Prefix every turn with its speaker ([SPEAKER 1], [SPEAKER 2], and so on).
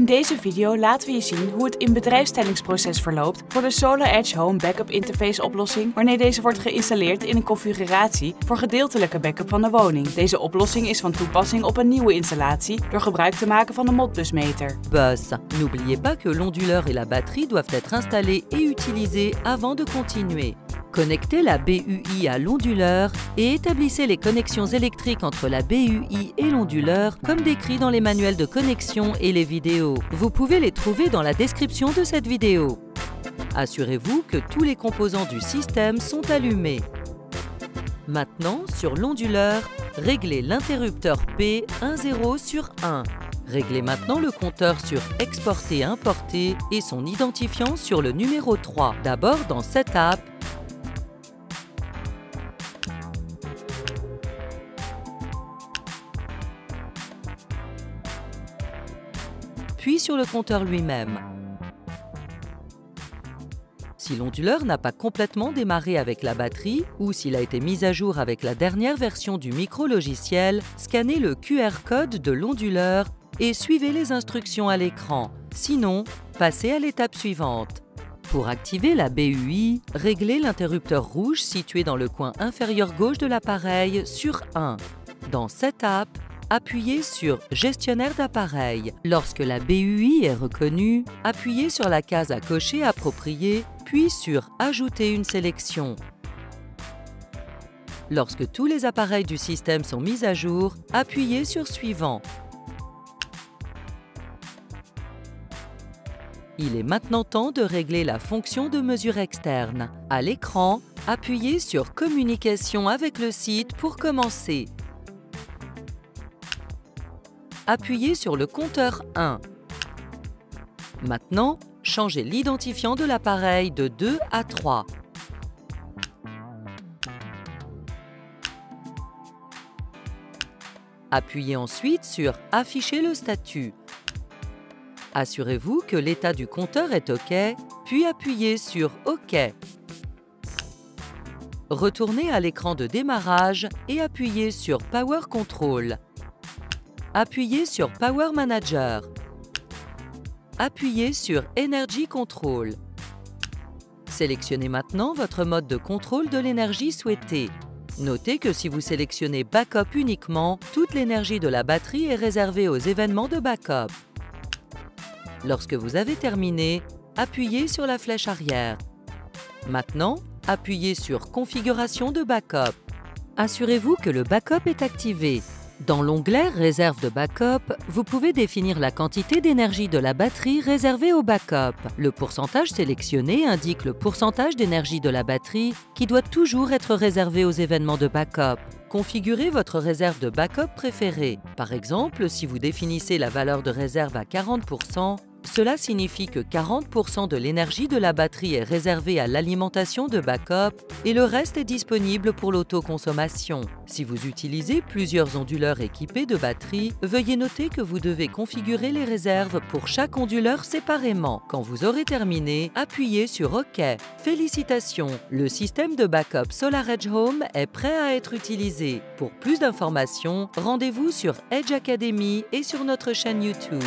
[SPEAKER 1] In deze video laten we je zien hoe het inbedrijfstellingsproces verloopt voor de SolarEdge Home Backup Interface oplossing wanneer deze wordt geïnstalleerd in een configuratie voor gedeeltelijke backup van de woning. Deze oplossing is van toepassing op een nieuwe installatie door gebruik te maken van de Modbusmeter.
[SPEAKER 2] Bus. N'oubliez pas que l'onduleur et la batterie doivent être installés et utilisés avant de continuer. Connectez la BUI à l'onduleur et établissez les connexions électriques entre la BUI et l'onduleur comme décrit dans les manuels de connexion et les vidéos. Vous pouvez les trouver dans la description de cette vidéo. Assurez-vous que tous les composants du système sont allumés. Maintenant, sur l'onduleur, réglez l'interrupteur P 10 sur 1. Réglez maintenant le compteur sur Exporter-Importer et son identifiant sur le numéro 3. D'abord dans Setup, puis sur le compteur lui-même. Si l'onduleur n'a pas complètement démarré avec la batterie ou s'il a été mis à jour avec la dernière version du micro-logiciel, scannez le QR code de l'onduleur et suivez les instructions à l'écran. Sinon, passez à l'étape suivante. Pour activer la BUI, réglez l'interrupteur rouge situé dans le coin inférieur gauche de l'appareil sur 1. Dans Setup, appuyez sur Gestionnaire d'appareil. Lorsque la BUI est reconnue, appuyez sur la case à cocher appropriée, puis sur Ajouter une sélection. Lorsque tous les appareils du système sont mis à jour, appuyez sur Suivant. Il est maintenant temps de régler la fonction de mesure externe. À l'écran, appuyez sur Communication avec le site pour commencer. Appuyez sur le compteur 1. Maintenant, changez l'identifiant de l'appareil de 2 à 3. Appuyez ensuite sur Afficher le statut. Assurez-vous que l'état du compteur est OK, puis appuyez sur OK. Retournez à l'écran de démarrage et appuyez sur Power Control. Appuyez sur Power Manager. Appuyez sur Energy Control. Sélectionnez maintenant votre mode de contrôle de l'énergie souhaité. Notez que si vous sélectionnez Backup uniquement, toute l'énergie de la batterie est réservée aux événements de backup. Lorsque vous avez terminé, appuyez sur la flèche arrière. Maintenant, appuyez sur Configuration de backup. Assurez-vous que le backup est activé. Dans l'onglet Réserve de backup, vous pouvez définir la quantité d'énergie de la batterie réservée au backup. Le pourcentage sélectionné indique le pourcentage d'énergie de la batterie qui doit toujours être réservé aux événements de backup. Configurez votre réserve de backup préférée. Par exemple, si vous définissez la valeur de réserve à 40%, cela signifie que 40% de l'énergie de la batterie est réservée à l'alimentation de backup et le reste est disponible pour l'autoconsommation. Si vous utilisez plusieurs onduleurs équipés de batterie, veuillez noter que vous devez configurer les réserves pour chaque onduleur séparément. Quand vous aurez terminé, appuyez sur OK. Félicitations! Le système de backup SolarEdge Home est prêt à être utilisé. Pour plus d'informations, rendez-vous sur Edge Academy et sur notre chaîne YouTube.